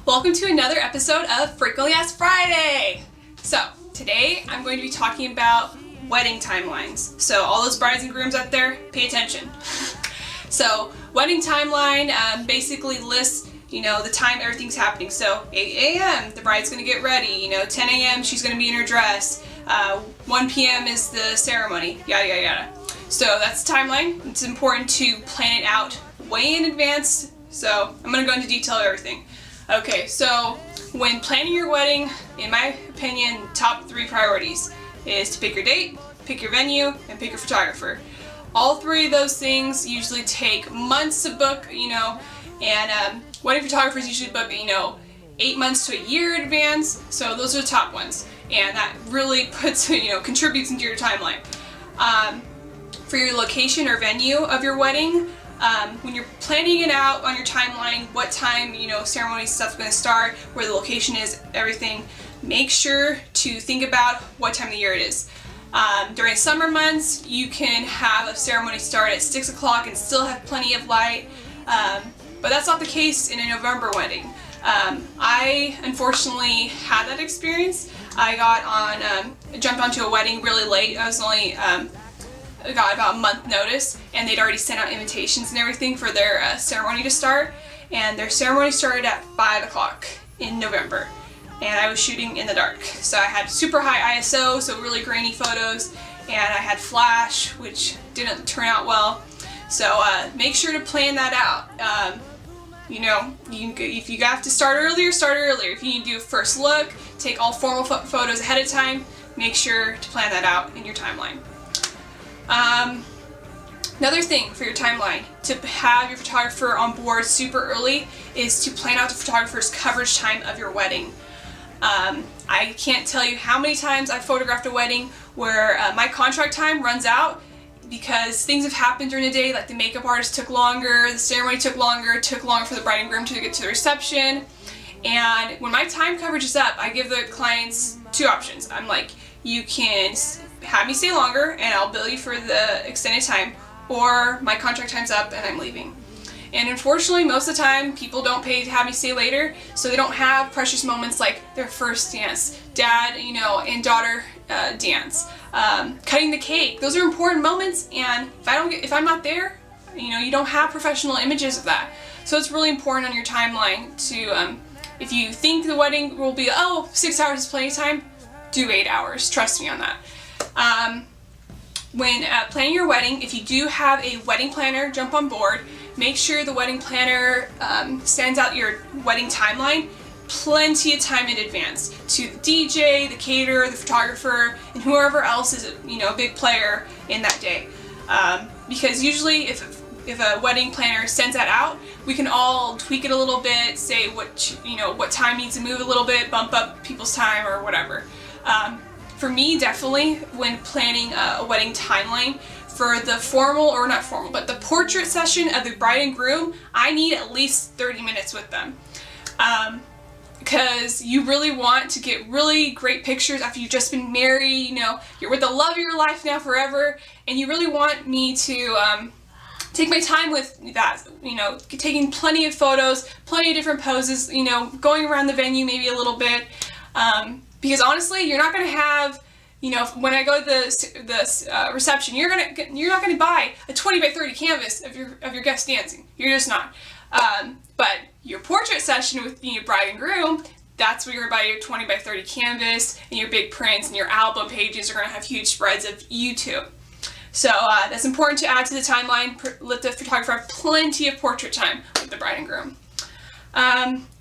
Welcome to another episode of Frequently Asked Friday! So, today I'm going to be talking about wedding timelines. So, all those brides and grooms out there, pay attention. So, wedding timeline basically lists, the time everything's happening. So, 8 a.m., the bride's going to get ready. 10 a.m., she's going to be in her dress. 1 p.m. is the ceremony, yada, yada, yada. So, that's the timeline. It's important to plan it out way in advance. So, I'm going to go into detail of everything. Okay, so when planning your wedding, in my opinion, top 3 priorities is to pick your date, pick your venue, and pick your photographer. All 3 of those things usually take months to book, and wedding photographers usually book, 8 months to a year in advance, so those are the top ones. And that really puts, contributes into your timeline. For your location or venue of your wedding, when you're planning it out on your timeline, what time, ceremony stuff's going to start, where the location is, everything, make sure to think about what time of the year it is. During summer months, you can have a ceremony start at 6 o'clock and still have plenty of light, but that's not the case in a November wedding. I unfortunately had that experience. I jumped onto a wedding really late. I was only got about a month notice, and they'd already sent out invitations and everything for their ceremony to start, and their ceremony started at 5 o'clock in November, and I was shooting in the dark. So I had super high ISO, so really grainy photos, and I had flash, which didn't turn out well. So make sure to plan that out. If you have to start earlier, start earlier. If you need to do a first look, take all formal photos ahead of time, make sure to plan that out in your timeline. Another thing for your timeline, to have your photographer on board super early, is to plan out the photographer's coverage time of your wedding. I can't tell you how many times I've photographed a wedding where my contract time runs out because things have happened during the day, like the makeup artist took longer, the ceremony took longer for the bride and groom to get to the reception. And when my time coverage is up, I give the clients 2 options. I'm like, you can have me stay longer and I'll bill you for the extended time, or my contract time's up and I'm leaving. And unfortunately, most of the time, people don't pay to have me stay later, so they don't have precious moments like their first dance, dad, and daughter dance, cutting the cake. Those are important moments, and if I'm not there, you don't have professional images of that. So it's really important on your timeline to, if you think the wedding will be, 6 hours is plenty of time, do 8 hours. Trust me on that. When planning your wedding, if you do have a wedding planner jump on board, make sure the wedding planner sends out your wedding timeline plenty of time in advance to the DJ, the caterer, the photographer, and whoever else is a big player in that day. Because usually if a wedding planner sends that out, we can all tweak it a little bit, say what time needs to move a little bit, bump up people's time or whatever. For me, definitely, when planning a wedding timeline, for the but the portrait session of the bride and groom, I need at least 30 minutes with them. Because you really want to get really great pictures after you've just been married, you're with the love of your life now forever, and you really want me to take my time with that, taking plenty of photos, plenty of different poses, going around the venue maybe a little bit. Because honestly, you're not going to have, when I go to the reception, you're not going to buy a 20 by 30 canvas of your guests dancing. You're just not. But your portrait session with your bride and groom, that's where you're going to buy your 20 by 30 canvas, and your big prints and your album pages are going to have huge spreads of you two. So that's important to add to the timeline. Let the photographer have plenty of portrait time with the bride and groom.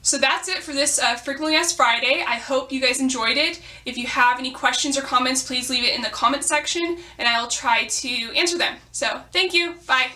So that's it for this Frequently Asked Friday. I hope you guys enjoyed it. If you have any questions or comments, please leave it in the comment section, and I will try to answer them. So thank you. Bye.